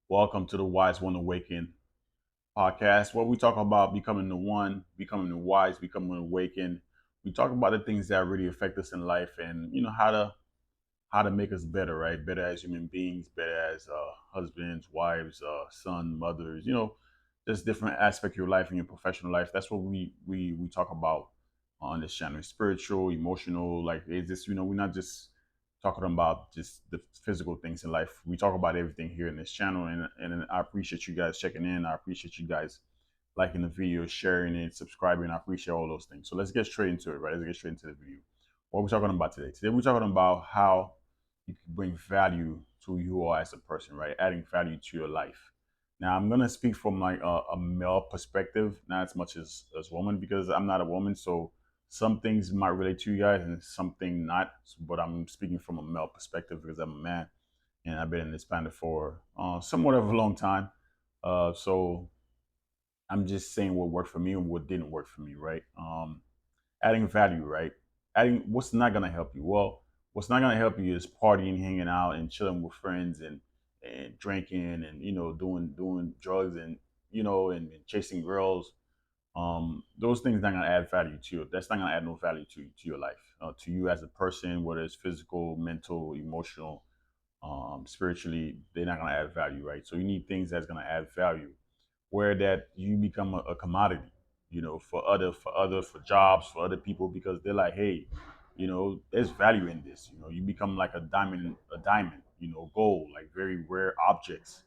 Welcome to the Wise One Awakened podcast, where we talk about becoming the one, becoming the wise, becoming awakened. We talk about the things that really affect us in life, and how to make us better, right? Better as human beings, better as husbands, wives, son, mothers. Just different aspects of your life and your professional life. That's what we talk about on this channel. Spiritual, emotional, like it's just we're not just talking about just the physical things in life. We talk about everything here in this channel, and I appreciate you guys checking in. I appreciate you guys liking the video, sharing it, subscribing. I appreciate all those things. So let's get straight into it, right? Let's get straight into the video. What are we talking about today? Today we're talking about how you can bring value to who you are as a person, right? Adding value to your life. Now I'm gonna speak from like a male perspective, not as much as woman, because I'm not a woman. So some things might relate to you guys and something not. But I'm speaking from a male perspective because I'm a man and I've been in this planet for somewhat of a long time. So I'm just saying what worked for me and what didn't work for me, right? Adding value, right? Adding what's not gonna help you. Well, what's not gonna help you is partying, hanging out, and chilling with friends and drinking and doing drugs and and chasing girls. Those things not gonna add value to you. That's not gonna add no value to your life, to you as a person, whether it's physical, mental, emotional, spiritually. They're not gonna add value, right? So you need things that's gonna add value where that you become a commodity, for jobs, for other people, because they're like, hey, there's value in this. You become like a diamond, gold, like very rare objects.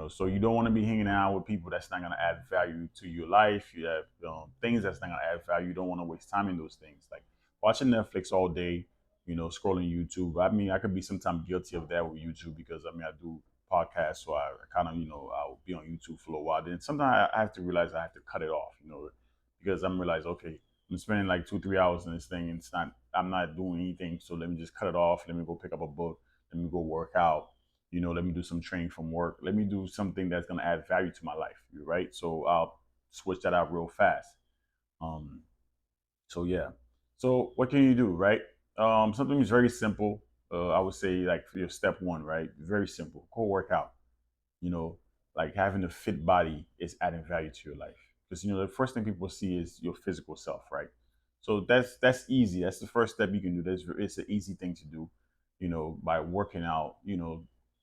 So you don't want to be hanging out with people that's not going to add value to your life. You have things that's not going to add value. You don't want to waste time in those things, like watching Netflix all day, scrolling YouTube. I mean, I could be sometimes guilty of that with YouTube because I mean I do podcasts, so I kind of I'll be on YouTube for a while. Then sometimes I have to realize I have to cut it off, because I'm realize, okay, I'm spending like 2 3 hours in this thing and it's not I'm not doing anything. So let me just cut it off. Let me go pick up a book. Let me go work out. Let me do some training from work. Let me do something that's going to add value to my life, right? So I'll switch that out real fast. Um, so yeah. So what can you do, right? Something is very simple. I would say like for your step one, right? Very simple. Go work out. You know, like having a fit body is adding value to your life because the first thing people see is your physical self, right? So that's easy. That's the first step you can do. It's an easy thing to do, by working out.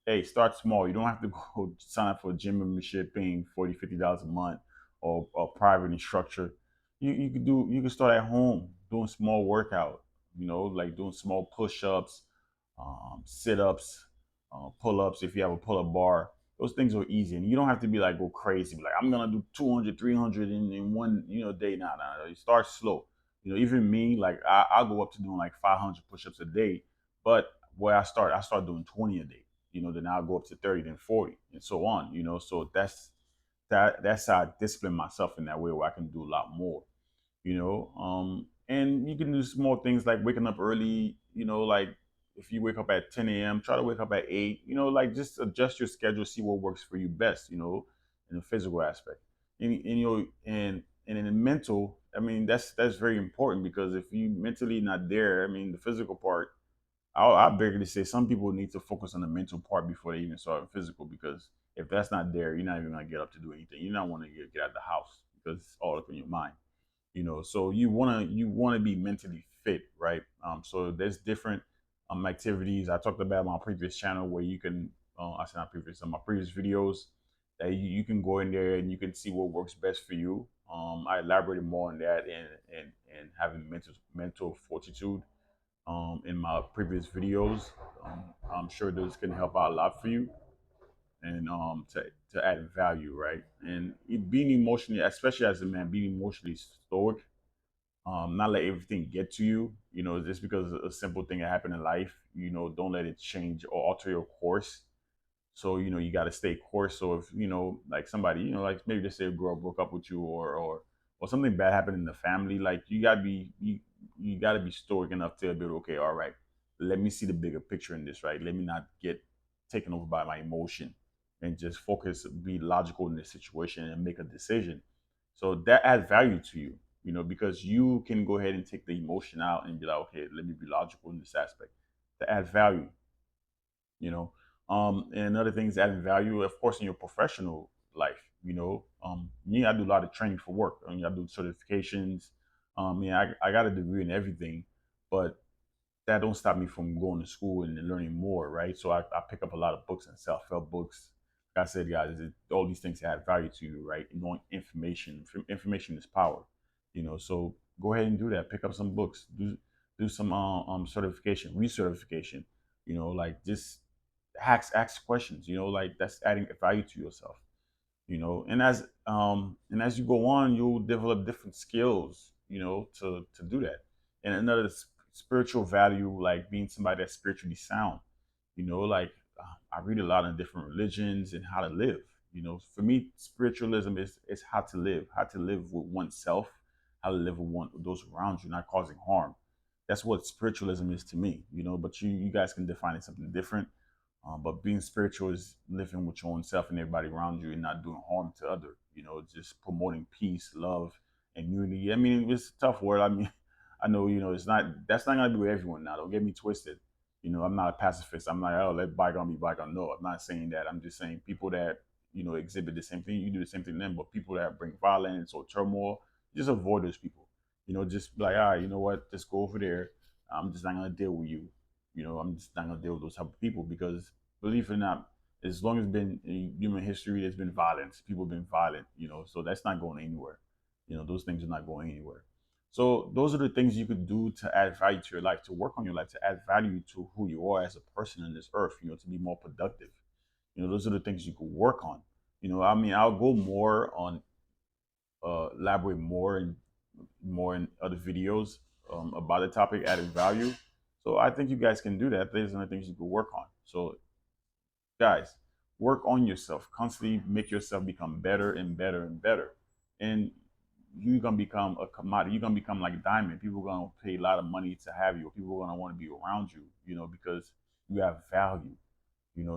Hey, start small. You don't have to go sign up for a gym membership paying $40 $50 a month or a private instructor. You can start at home doing small workout. Like doing small push-ups, sit-ups, pull-ups if you have a pull-up bar. Those things are easy, and you don't have to be like go crazy, like I'm gonna do 200 300 in one day. Nah, you start slow. Even me, like I'll go up to doing like 500 push-ups a day, but where I start doing 20 a day. Then I'll go up to 30, then 40, and so on. So that's how I discipline myself in that way where I can do a lot more. And you can do small things like waking up early. Like if you wake up at 10 a.m., try to wake up at 8. Like just adjust your schedule, see what works for you best. In the physical aspect, and in the mental. I mean, that's very important because if you mentally not there, I mean, the physical part. I beg to say some people need to focus on the mental part before they even start the physical, because if that's not there, you're not even gonna get up to do anything. You're not want to get out of the house because it's all up in your mind. So you wanna be mentally fit, right? So there's different activities I talked about on my previous channel where you can I said not previous on my previous videos that you can go in there and you can see what works best for you. I elaborated more on that and having mental fortitude in my previous videos. I'm sure those can help out a lot for you and to add value, right? And being emotionally, especially as a man, being emotionally stoic, not let everything get to you. Just because a simple thing that happened in life, don't let it change or alter your course. So you got to stay course. So if like somebody, like maybe just say a girl broke up with you, or something bad happened in the family, like you got to be stoic enough to be able, okay, all right, let me see the bigger picture in this, right? Let me not get taken over by my emotion and just focus, be logical in this situation and make a decision. So that adds value to you, because you can go ahead and take the emotion out and be like, okay, let me be logical in this aspect to add value, you know. And another thing is adding value, of course, in your professional life. Me, I do a lot of training for work. I mean, I do certifications. I got a degree in everything, but that don't stop me from going to school and learning more, right? So I pick up a lot of books and self-help books. Like I said, guys, all these things add value to you, right? Knowing information, information is power, So go ahead and do that. Pick up some books, do some certification, recertification, like just ask questions, like that's adding value to yourself, and as you go on, you'll develop different skills, to do that. And another spiritual value, like being somebody that's spiritually sound, like I read a lot of different religions and how to live. For me, spiritualism is how to live with oneself, how to live with those around you, not causing harm. That's what spiritualism is to me, but you guys can define it something different. But being spiritual is living with your own self and everybody around you and not doing harm to other, just promoting peace, love, and unity. I mean, it's a tough word. I mean, I know, that's not gonna be with everyone now. Don't get me twisted. I'm not a pacifist. I'm like, oh, let bygone be bygone. No, I'm not saying that. I'm just saying people that, exhibit the same thing, you do the same thing to them, but people that bring violence or turmoil, just avoid those people. Just be like, all right, you know what, just go over there. I'm just not gonna deal with you. I'm just not gonna deal with those type of people because believe it or not, as long as been in human history, there's been violence. People have been violent, so that's not going anywhere. Those things are not going anywhere. So those are the things you could do to add value to your life, to work on your life, to add value to who you are as a person in this earth, to be more productive. Those are the things you could work on. I mean, I'll go more on, elaborate more in other videos, about the topic, added value. So I think you guys can do that. There's other things you could work on. So guys, work on yourself. Constantly make yourself become better and better and better. And you're gonna become a commodity. You're gonna become like a diamond. People are gonna pay a lot of money to have you. People are gonna want to be around you, because you have value.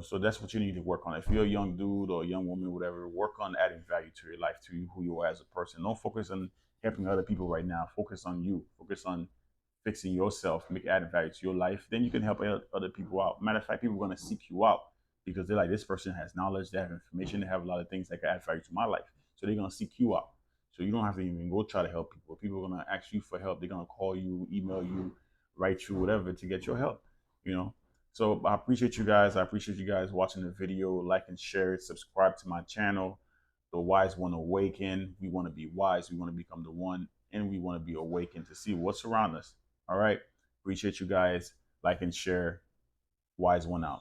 So that's what you need to work on. If you're a young dude or a young woman, whatever, work on adding value to your life, to who you are as a person. Don't focus on helping other people right now. Focus on you. Focus on fixing yourself, make adding value to your life. Then you can help other people out. Matter of fact, people are going to seek you out because they're like, this person has knowledge, they have information, they have a lot of things that can add value to my life. So they're going to seek you out. So you don't have to even go try to help people. People are going to ask you for help. They're going to call you, email you, write you, whatever, to get your help. You know. So I appreciate you guys. I appreciate you guys watching the video. Like and share it. Subscribe to my channel. The wise want to awaken. We want to be wise. We want to become the one, and we want to be awakened to see what's around us. All right. Appreciate you guys. Like and share. Wise one out.